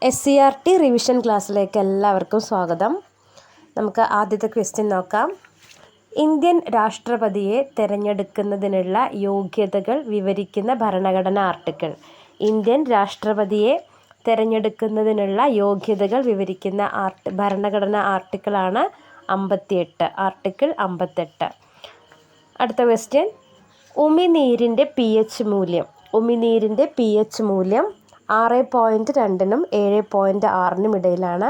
SCERT revision ക്ലാസ്സിലേക്ക് എല്ലാവർക്കും സ്വാഗതം. നമുക്ക് ആദ്യത്തെ ക്വസ്റ്റ്യൻ നോക്കാം. ഇന്ത്യൻ രാഷ്ട്രപതിയെ തിരഞ്ഞെടുക്കുന്നതിനുള്ള യോഗ്യതകൾ വിവരിക്കുന്ന ഭരണഘടനാ ആർട്ടിക്കിൾ. ഇന്ത്യൻ രാഷ്ട്രപതിയെ തിരഞ്ഞെടുക്കുന്നതിനുള്ള യോഗ്യതകൾ വിവരിക്കുന്ന ഭരണഘടനാ ആർട്ടിക്കിളാണ് 58, ആർട്ടിക്കിൾ 58. അടുത്ത ക്വസ്റ്റ്യൻ, ഉമിനീരിൻ്റെ pH മൂല്യം. ഉമിനീരിൻ്റെ pH മൂല്യം 6.2-നും 7.6-നും ഇടയിലാണ്.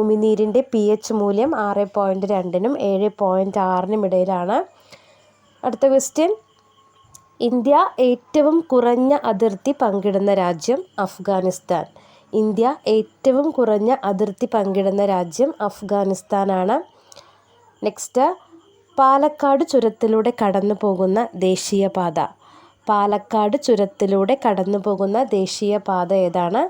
ഉമിനീരിൻ്റെ pH മൂല്യം 6.2-നും 7.6-നും ഇടയിലാണ്. അടുത്ത ക്വസ്റ്റ്യൻ, ഇന്ത്യ ഏറ്റവും കുറഞ്ഞ അതിർത്തി പങ്കിടുന്ന രാജ്യം അഫ്ഗാനിസ്ഥാൻ. ഇന്ത്യ ഏറ്റവും കുറഞ്ഞ അതിർത്തി പങ്കിടുന്ന രാജ്യം അഫ്ഗാനിസ്ഥാനാണ്. നെക്സ്റ്റ്, പാലക്കാട് ചുരത്തിലൂടെ കടന്നു പോകുന്ന ദേശീയപാത. പാലക്കാട് ചുരത്തിലൂടെ കടന്നു പോകുന്ന ദേശീയപാത ഏതാണ്?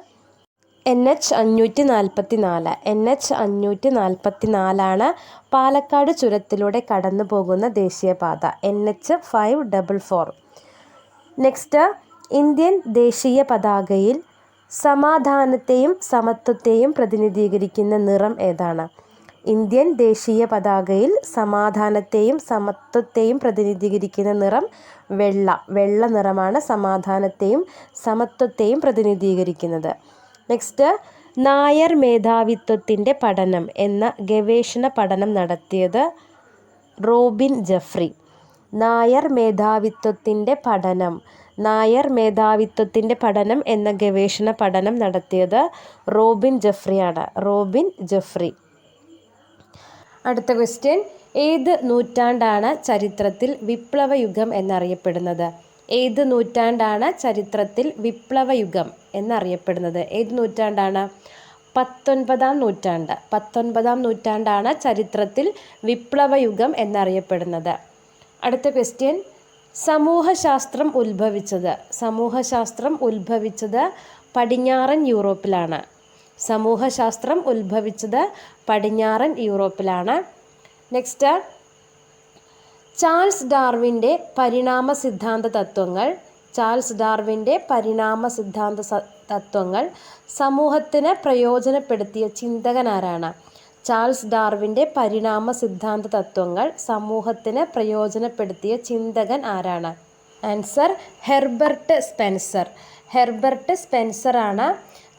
NH 544. NH 544 പാലക്കാട് ചുരത്തിലൂടെ കടന്നു പോകുന്ന ദേശീയപാത. NH 544. നെക്സ്റ്റ്, ഇന്ത്യൻ ദേശീയ പതാകയിൽ സമാധാനത്തെയും സമത്വത്തെയും പ്രതിനിധീകരിക്കുന്ന നിറം ഏതാണ്? ഇന്ത്യൻ ദേശീയ പതാകയിൽ സമാധാനത്തെയും സമത്വത്തെയും പ്രതിനിധീകരിക്കുന്ന നിറം വെള്ള നിറമാണ് സമാധാനത്തെയും സമത്വത്തെയും പ്രതിനിധീകരിക്കുന്നത്. നെക്സ്റ്റ്, നായർ മേധാവിത്വത്തിൻ്റെ പഠനം എന്ന ഗവേഷണ പഠനം നടത്തിയത് റോബിൻ ജെഫ്രി. നായർ മേധാവിത്വത്തിൻ്റെ പഠനം എന്ന ഗവേഷണ പഠനം നടത്തിയത് റോബിൻ ജെഫ്രിയാണ്. Robin Jeffrey. അടുത്ത ക്വസ്റ്റ്യൻ, ഏത് നൂറ്റാണ്ടാണ് ചരിത്രത്തിൽ വിപ്ലവയുഗം എന്നറിയപ്പെടുന്നത്? ഏത് നൂറ്റാണ്ടാണ് ചരിത്രത്തിൽ വിപ്ലവയുഗം എന്നറിയപ്പെടുന്നത്? ഏത് നൂറ്റാണ്ടാണ്? 19-ാം നൂറ്റാണ്ട്. 19-ാം നൂറ്റാണ്ടാണ് ചരിത്രത്തിൽ വിപ്ലവയുഗം എന്നറിയപ്പെടുന്നത്. അടുത്ത ക്വസ്റ്റ്യൻ, സമൂഹശാസ്ത്രം ഉത്ഭവിച്ചത് പടിഞ്ഞാറൻ യൂറോപ്പിലാണ്. സമൂഹശാസ്ത്രം ഉത്ഭവിച്ചത് പടിഞ്ഞാറൻ യൂറോപ്പിലാണ്. നെക്സ്റ്റ്, ചാൾസ് ഡാർവിൻ്റെ പരിണാമ സിദ്ധാന്ത തത്വങ്ങൾ സമൂഹത്തിന് പ്രയോജനപ്പെടുത്തിയ ചിന്തകനാരാണ്? ചാൾസ് ഡാർവിൻ്റെ പരിണാമ സിദ്ധാന്ത തത്വങ്ങൾ സമൂഹത്തിന് പ്രയോജനപ്പെടുത്തിയ ചിന്തകൻ ആരാണ്? Answer, Herbert Spencer. ഹെർബർട്ട് സ്പെൻസറാണ്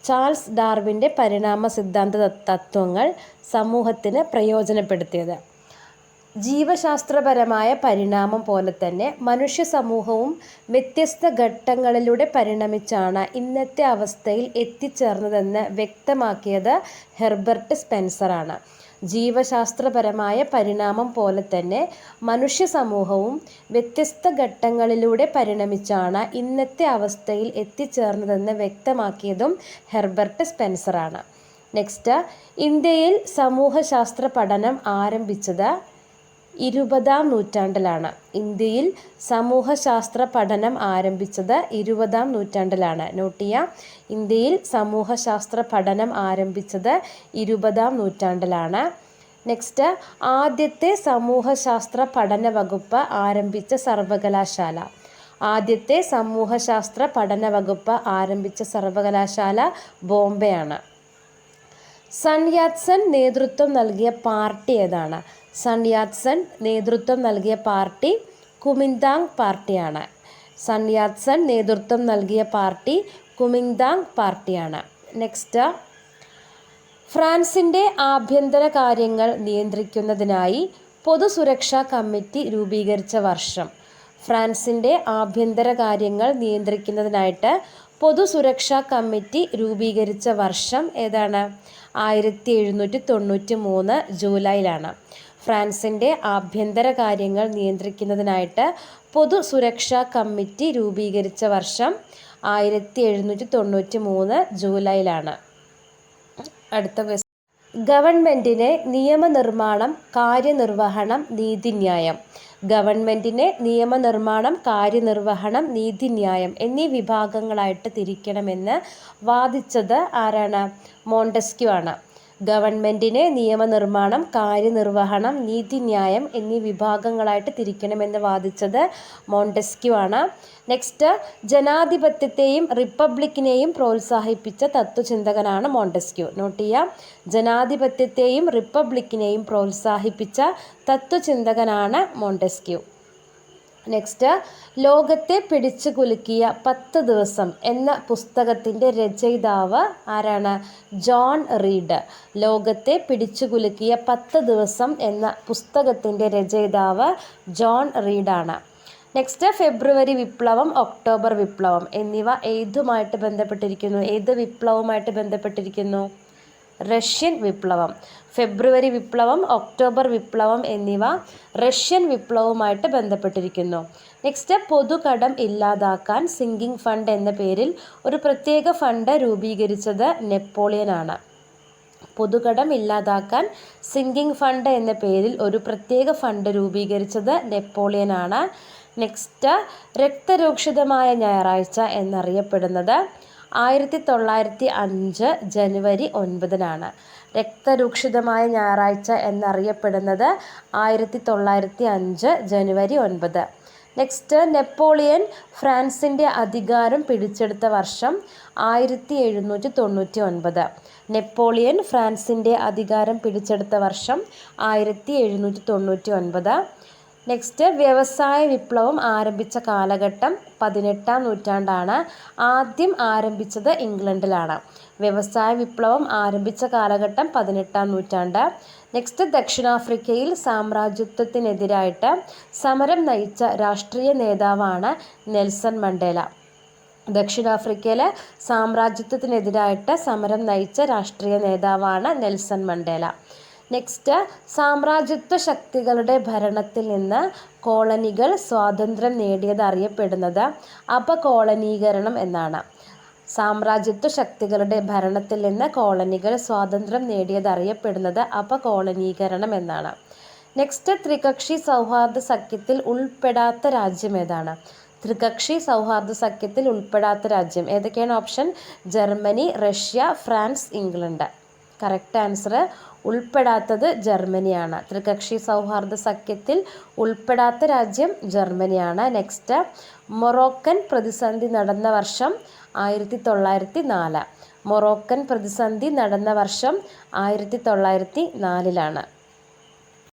ചാൾസ് ഡാർവിൻ്റെ പരിണാമ സിദ്ധാന്ത തത്വങ്ങൾ സമൂഹത്തിന് പ്രയോജനപ്പെടുത്തിയത്. ജീവശാസ്ത്രപരമായ പരിണാമം പോലെ തന്നെ മനുഷ്യ സമൂഹവും വ്യത്യസ്ത ഘട്ടങ്ങളിലൂടെ പരിണമിച്ചാണ് ഇന്നത്തെ അവസ്ഥയിൽ എത്തിച്ചേർന്നതെന്ന് വ്യക്തമാക്കിയത് ഹെർബർട്ട് സ്പെൻസറാണ്. ജീവശാസ്ത്രപരമായ പരിണാമം പോലെ തന്നെ മനുഷ്യ സമൂഹവും വ്യത്യസ്ത ഘട്ടങ്ങളിലൂടെ പരിണമിച്ചാണ് ഇന്നത്തെ അവസ്ഥയിൽ എത്തിച്ചേർന്നതെന്ന് വ്യക്തമാക്കിയതും ഹെർബർട്ട് സ്പെൻസറാണ്. നെക്സ്റ്റ്, ഇന്ത്യയിൽ സമൂഹശാസ്ത്ര പഠനം ആരംഭിച്ചത് 20-ാം നൂറ്റാണ്ടിലാണ്. ഇന്ത്യയിൽ സമൂഹശാസ്ത്ര പഠനം ആരംഭിച്ചത് 20-ാം നൂറ്റാണ്ടിലാണ്. നോട്ട് ചെയ്യാം, ഇന്ത്യയിൽ സമൂഹശാസ്ത്ര പഠനം ആരംഭിച്ചത് 20-ാം നൂറ്റാണ്ടിലാണ്. നെക്സ്റ്റ്, ആദ്യത്തെ സമൂഹശാസ്ത്ര പഠന വകുപ്പ് ആരംഭിച്ച സർവകലാശാല. ആദ്യത്തെ സമൂഹശാസ്ത്ര പഠന വകുപ്പ് ആരംഭിച്ച സർവകലാശാല ബോംബെയാണ്. സൺ യാത്സൻ നേതൃത്വം നൽകിയ പാർട്ടി ഏതാണ്? സൺ യാത്സൻ നേതൃത്വം നൽകിയ പാർട്ടി കുമിന്താങ് പാർട്ടിയാണ്. സൺ യാത്സൻ നേതൃത്വം നൽകിയ പാർട്ടി കുമിന്താങ് പാർട്ടിയാണ്. നെക്സ്റ്റ്, ഫ്രാൻസിൻ്റെ ആഭ്യന്തര കാര്യങ്ങൾ നിയന്ത്രിക്കുന്നതിനായി പൊതുസുരക്ഷാ കമ്മിറ്റി രൂപീകരിച്ച വർഷം. ഫ്രാൻസിൻ്റെ ആഭ്യന്തര കാര്യങ്ങൾ നിയന്ത്രിക്കുന്നതിനായിട്ട് പൊതുസുരക്ഷാ കമ്മിറ്റി രൂപീകരിച്ച വർഷം ഏതാണ്? 1793 ജൂലൈയിലാണ്. ഫ്രാൻസിൻ്റെ ആഭ്യന്തര കാര്യങ്ങൾ നിയന്ത്രിക്കുന്നതിനായിട്ട് പൊതുസുരക്ഷാ കമ്മിറ്റി രൂപീകരിച്ച വർഷം 1793 ജൂലൈയിലാണ്. അടുത്ത ക്വസ്റ്റ്യൻ, ഗവൺമെൻറ്റിനെ നിയമനിർമ്മാണം, കാര്യനിർവഹണം, നീതിന്യായം. ഗവൺമെൻറ്റിനെ നിയമനിർമ്മാണം, കാര്യനിർവഹണം, നീതിന്യായം എന്നീ വിഭാഗങ്ങളായിട്ട് തിരിക്കണമെന്ന് വാദിച്ചത് ആരാണ്? മോണ്ടെസ്ക്യു ആണ്. ഗവൺമെൻറ്റിനെ നിയമനിർമ്മാണം, കാര്യനിർവഹണം, നീതിന്യായം എന്നീ വിഭാഗങ്ങളായിട്ട് തിരിക്കണമെന്ന് വാദിച്ചത് മോണ്ടെസ്ക്യു ആണ്. നെക്സ്റ്റ്, ജനാധിപത്യത്തെയും റിപ്പബ്ലിക്കിനെയും പ്രോത്സാഹിപ്പിച്ച തത്വചിന്തകനാണ് മോണ്ടെസ്ക്യു. നോട്ട് ചെയ്യാം, ജനാധിപത്യത്തെയും റിപ്പബ്ലിക്കിനെയും പ്രോത്സാഹിപ്പിച്ച തത്വചിന്തകനാണ് മോണ്ടെസ്ക്യു. നെക്സ്റ്റ്, ലോകത്തെ പിടിച്ചു കുലുക്കിയ 10 ദിവസം എന്ന പുസ്തകത്തിൻ്റെ രചയിതാവ് ആരാണ്? John read. ലോകത്തെ പിടിച്ചു കുലുക്കിയ 10 ദിവസം എന്ന പുസ്തകത്തിൻ്റെ രചയിതാവ് ജോൺ റീഡാണ്. നെക്സ്റ്റ്, ഫെബ്രുവരി വിപ്ലവം, ഒക്ടോബർ വിപ്ലവം എന്നിവ ഏതുമായിട്ട് ബന്ധപ്പെട്ടിരിക്കുന്നു? ഏത് വിപ്ലവവുമായിട്ട് ബന്ധപ്പെട്ടിരിക്കുന്നു? റഷ്യൻ വിപ്ലവം. ഫെബ്രുവരി വിപ്ലവം, ഒക്ടോബർ വിപ്ലവം എന്നിവ റഷ്യൻ വിപ്ലവവുമായിട്ട് ബന്ധപ്പെട്ടിരിക്കുന്നു. നെക്സ്റ്റ്, പൊതുകടം ഇല്ലാതാക്കാൻ സിങ്കിങ് ഫണ്ട് എന്ന പേരിൽ ഒരു പ്രത്യേക ഫണ്ട് രൂപീകരിച്ചത് നെപ്പോളിയനാണ്. പൊതുകടം ഇല്ലാതാക്കാൻ സിങ്കിങ് ഫണ്ട് എന്ന പേരിൽ ഒരു പ്രത്യേക ഫണ്ട് രൂപീകരിച്ചത് നെപ്പോളിയനാണ്. നെക്സ്റ്റ്, രക്തരൂക്ഷിതമായ ഞായറാഴ്ച എന്നറിയപ്പെടുന്നത് 1905 ജനുവരി 9-നാണ്. രക്തരൂക്ഷിതമായ ഞായറാഴ്ച എന്നറിയപ്പെടുന്നത് 1905 ജനുവരി 9. നെക്സ്റ്റ്, നെപ്പോളിയൻ ഫ്രാൻസിൻ്റെ അധികാരം പിടിച്ചെടുത്ത വർഷം 1799. നെപ്പോളിയൻ ഫ്രാൻസിൻ്റെ അധികാരം പിടിച്ചെടുത്ത വർഷം 1799. നെക്സ്റ്റ്, വ്യവസായ വിപ്ലവം ആരംഭിച്ച കാലഘട്ടം 18-ാം നൂറ്റാണ്ടാണ്. ആദ്യം ആരംഭിച്ചത് ഇംഗ്ലണ്ടിലാണ്. വ്യവസായ വിപ്ലവം ആരംഭിച്ച കാലഘട്ടം 18-ാം നൂറ്റാണ്ട്. നെക്സ്റ്റ്, ദക്ഷിണാഫ്രിക്കയിൽ സാമ്രാജ്യത്വത്തിനെതിരായിട്ട് സമരം നയിച്ച രാഷ്ട്രീയ നേതാവാണ് നെൽസൺ മണ്ടേല. ദക്ഷിണാഫ്രിക്കയിൽ സാമ്രാജ്യത്വത്തിനെതിരായിട്ട് സമരം നയിച്ച രാഷ്ട്രീയ നേതാവാണ് നെൽസൺ മണ്ടേല. നെക്സ്റ്റ്, സാമ്രാജ്യത്വ ശക്തികളുടെ ഭരണത്തിൽ നിന്ന് കോളനികൾ സ്വാതന്ത്ര്യം നേടിയത് അറിയപ്പെടുന്നത് അപകോളനീകരണം എന്നാണ്. സാമ്രാജ്യത്വ ശക്തികളുടെ ഭരണത്തിൽ നിന്ന് കോളനികൾ സ്വാതന്ത്ര്യം നേടിയത് അറിയപ്പെടുന്നത് അപകോളനീകരണം എന്നാണ്. നെക്സ്റ്റ്, ത്രികക്ഷി സൗഹാർദ്ദ സഖ്യത്തിൽ ഉൾപ്പെടാത്ത രാജ്യം ഏതാണ്? ത്രികക്ഷി സൗഹാർദ്ദ സഖ്യത്തിൽ ഉൾപ്പെടാത്ത രാജ്യം ഏതൊക്കെയാണ്? Option: Germany, Russia, France, England. Correct answer ഉൾപ്പെടാത്തത് ജർമ്മനിയാണ്. ത്രികക്ഷി സൗഹാർദ്ദ സഖ്യത്തിൽ ഉൾപ്പെടാത്ത രാജ്യം ജർമ്മനിയാണ്. നെക്സ്റ്റ്, മൊറോക്കൻ പ്രതിസന്ധി നടന്ന വർഷം 1904. മൊറോക്കൻ പ്രതിസന്ധി നടന്ന വർഷം 1904-ലാണ്.